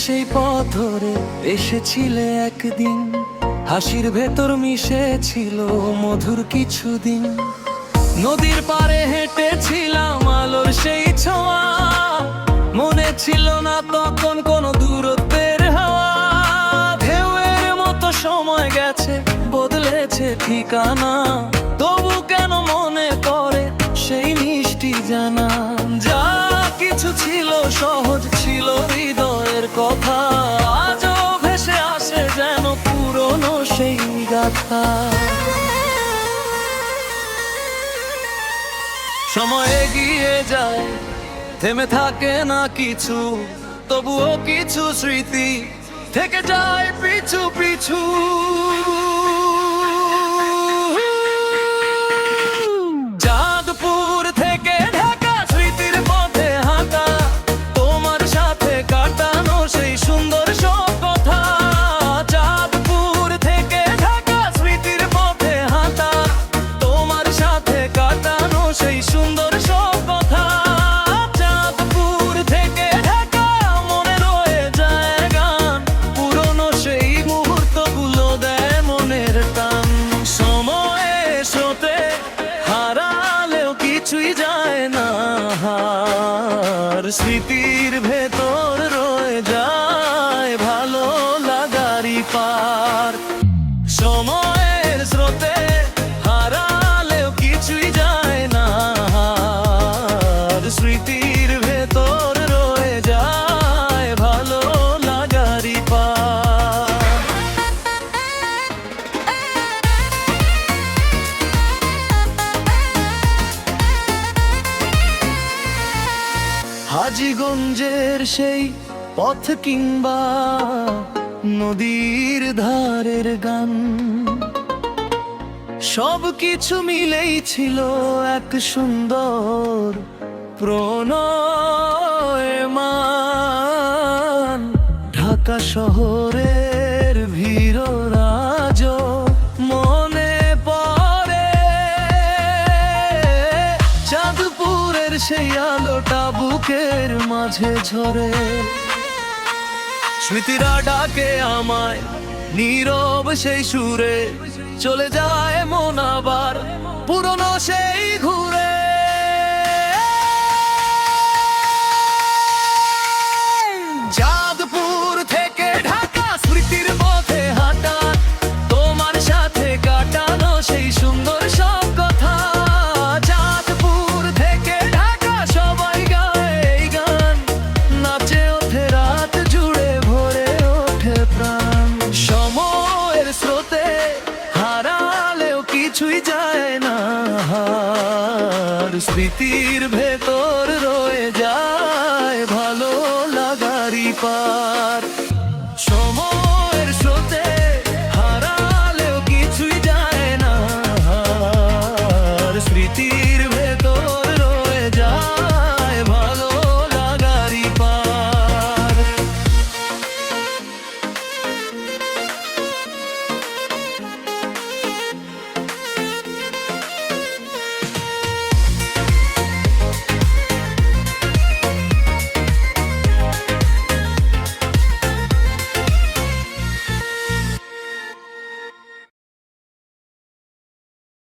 সেই পথ ধরে এসেছিলে একদিন, হাসির ভেতর মিশেছিল মধুর কিছুদিন। নদীর পাড়ে হেঁটেছিলাম আলোর সেই ছোঁয়া, মনে ছিল না তখন কোনো দূরত্বের হাওয়া। ঢেউয়ের মতো সময় গেছে, বদলেছে ঠিকানা, তবু কেন মনে করে সেই মিষ্টি জানা। যা কিছু ছিল সহজ ছিল হৃদয়ের কথা, আজও ভেসে আসে যেন পুরনো সেই গাথা। সময় এগিয়ে যায়, থেমে থাকে না কিছু, তবুও কিছু স্মৃতি থেকে যায় পিছু পিছু। চাঁদপুর থেকে ঢাকা স্মৃতির পথে হাঁটা, তোমার সাথে কাটানো সেই সুন্দর সব কথা। চাঁদপুর থেকে ঢাকা স্মৃতির পথে হাঁটা, তোমার সাথে কাটানো সেই সুন্দর সব কথা। চাঁদপুর থেকে ঢাকা মনে রয়ে যায় গান, পুরনো সেই মুহূর্তগুলো দেয় মনের টান। সময়ে স্রোতে হারালেও কিছুই যায় না হার, স্মৃতির ভেতর রয়ে যায় ভালো লাগারই পার। সময়ের স্রোতে হারালেও কিছুই যায় না হার, স্মৃতির ভেতর রয়ে যায় ভালো লাগারই পার। হাজীগঞ্জের সেই পথ কিংবা নদীর ধারের গান, সব কিছু মিলেই ছিল এক সুন্দর প্রণয়মান। ঢাকা শহরের ভিড় আজও মনে পড়ে, চাঁদপুরের সেই আলোটা বুকের মাঝে ঝরে। স্মৃতিরা ডাকে আমায় নীরব সেই সুরে, চলে যায় মন আবার পুরনো সেই ঘুরে। চাঁদপুর থেকে ঢাকা স্মৃতির পথে হাঁটা, তোমার সাথে কাটানো সেই সুন্দর সব কথা। চাঁদপুর থেকে ঢাকা সবাই গায় এই গান, নাচে ওঠে রাত জুড়ে ভরে ওঠে প্রাণ। সময়ের স্রোতে হারালেও কিছুই যায় না হার, স্মৃতির ভেতর রয়ে